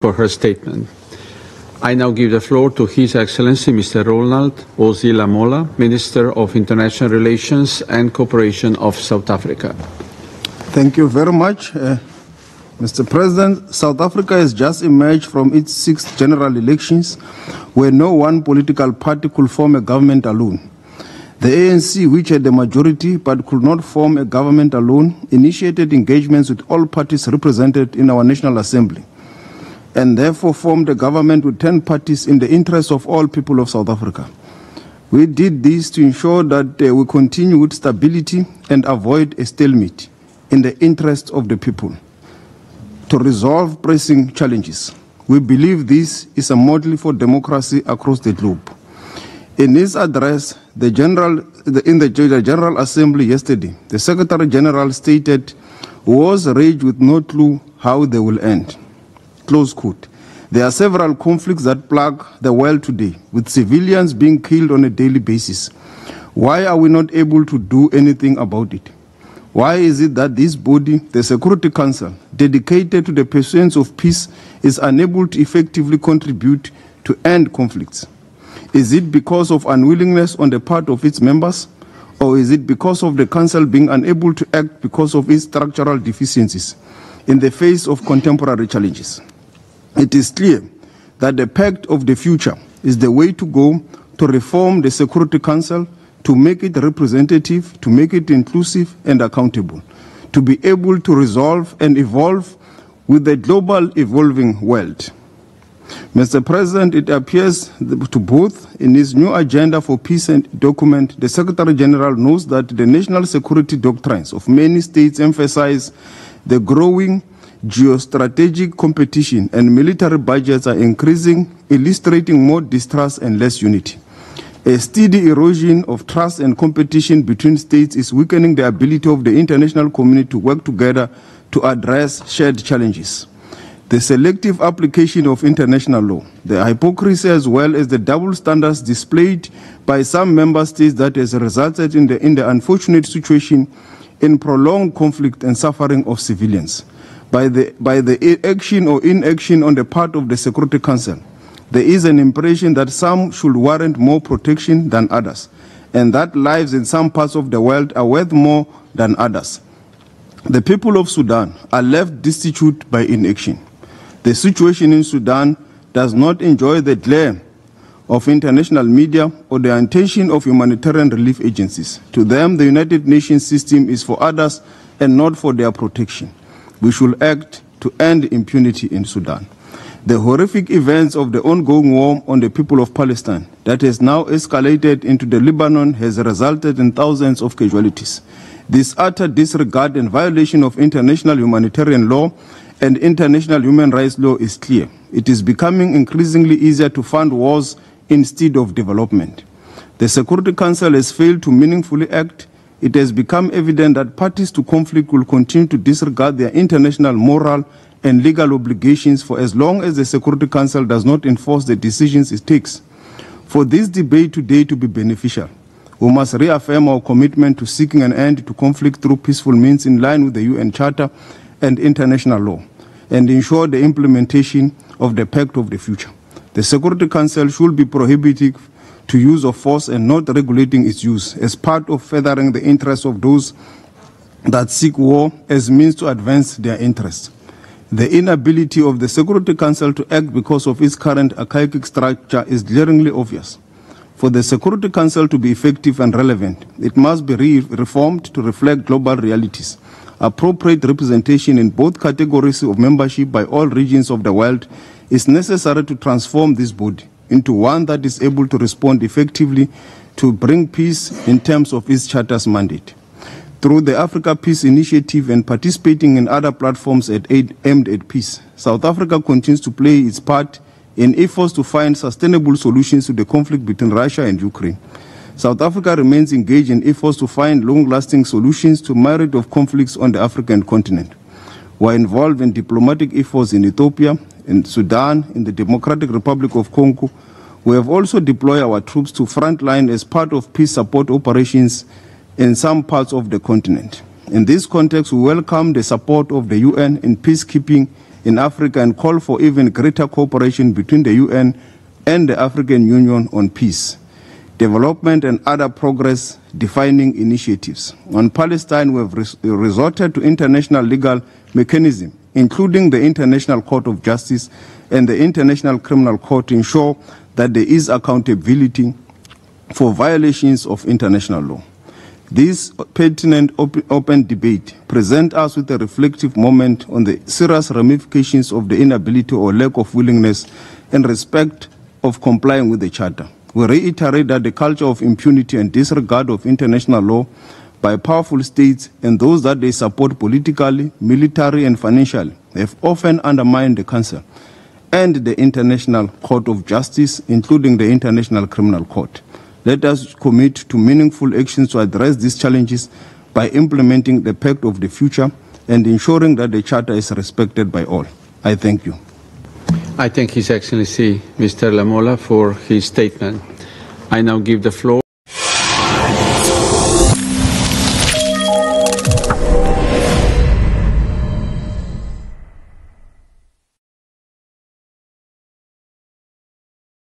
for her statement. I now give the floor to His Excellency Mr. Ronald Ozi Lamola, Minister of International Relations and Cooperation of South Africa. Thank you very much. Mr. President, South Africa has just emerged from its 6th general elections where no one political party could form a government alone. The ANC, which had the majority but could not form a government alone, initiated engagements with all parties represented in our National Assembly and therefore formed a government with 10 parties in the interest of all people of South Africa. We did this to ensure that we continue with stability and avoid a stalemate in the interest of the people, to resolve pressing challenges. We believe this is a model for democracy across the globe. In his address in the General Assembly yesterday, the Secretary General stated, "Wars rage with no clue how they will end." Close quote. There are several conflicts that plague the world today, with civilians being killed on a daily basis. Why are we not able to do anything about it? Why is it that this body, the Security Council, dedicated to the pursuit of peace, is unable to effectively contribute to end conflicts? Is it because of unwillingness on the part of its members? Or is it because of the Council being unable to act because of its structural deficiencies in the face of contemporary challenges? It is clear that the Pact of the Future is the way to go to reform the Security Council, to make it representative, to make it inclusive and accountable, to be able to resolve and evolve with the global evolving world. Mr. President, it appears to both in his new agenda for peace and document, the Secretary General knows that the national security doctrines of many states emphasize the growing geostrategic competition and military budgets are increasing, illustrating more distrust and less unity. A steady erosion of trust and competition between states is weakening the ability of the international community to work together to address shared challenges. The selective application of international law, the hypocrisy as well as the double standards displayed by some member states that has resulted in the unfortunate situation in prolonged conflict and suffering of civilians. By the action or inaction on the part of the Security Council, there is an impression that some should warrant more protection than others, and that lives in some parts of the world are worth more than others. The people of Sudan are left destitute by inaction. The situation in Sudan does not enjoy the glare of international media or the attention of humanitarian relief agencies. To them, the United Nations system is for others and not for their protection. We should act to end impunity in Sudan. The horrific events of the ongoing war on the people of Palestine that has now escalated into the Lebanon has resulted in thousands of casualties. This utter disregard and violation of international humanitarian law and international human rights law is clear. It is becoming increasingly easier to fund wars instead of development. The Security Council has failed to meaningfully act. It has become evident that parties to conflict will continue to disregard their international moral and legal obligations for as long as the Security Council does not enforce the decisions it takes. For this debate today to be beneficial, we must reaffirm our commitment to seeking an end to conflict through peaceful means in line with the UN Charter and international law, and ensure the implementation of the Pact of the Future. The Security Council should be prohibiting to use of force and not regulating its use as part of furthering the interests of those that seek war as means to advance their interests. The inability of the Security Council to act because of its current archaic structure is glaringly obvious. For the Security Council to be effective and relevant, it must be reformed to reflect global realities. Appropriate representation in both categories of membership by all regions of the world is necessary to transform this body into one that is able to respond effectively to bring peace in terms of its charter's mandate. Through the Africa Peace Initiative and participating in other platforms aimed at peace, South Africa continues to play its part in efforts to find sustainable solutions to the conflict between Russia and Ukraine. South Africa remains engaged in efforts to find long-lasting solutions to myriad of conflicts on the African continent. We are involved in diplomatic efforts in Ethiopia, in Sudan, in the Democratic Republic of Congo. We have also deployed our troops to frontline as part of peace support operations in some parts of the continent. In this context, we welcome the support of the UN in peacekeeping in Africa and call for even greater cooperation between the UN and the African Union on peace, development and other progress-defining initiatives. On Palestine, we have resorted to international legal mechanisms, including the International Court of Justice and the International Criminal Court, to ensure that there is accountability for violations of international law. This pertinent open debate presents us with a reflective moment on the serious ramifications of the inability or lack of willingness and respect of complying with the Charter. We reiterate that the culture of impunity and disregard of international law by powerful states and those that they support politically, militarily, and financially have often undermined the Council and the International Court of Justice, including the International Criminal Court. Let us commit to meaningful actions to address these challenges by implementing the Pact of the Future and ensuring that the Charter is respected by all. I thank you. I thank His Excellency Mr. Lamola for his statement. I now give the floor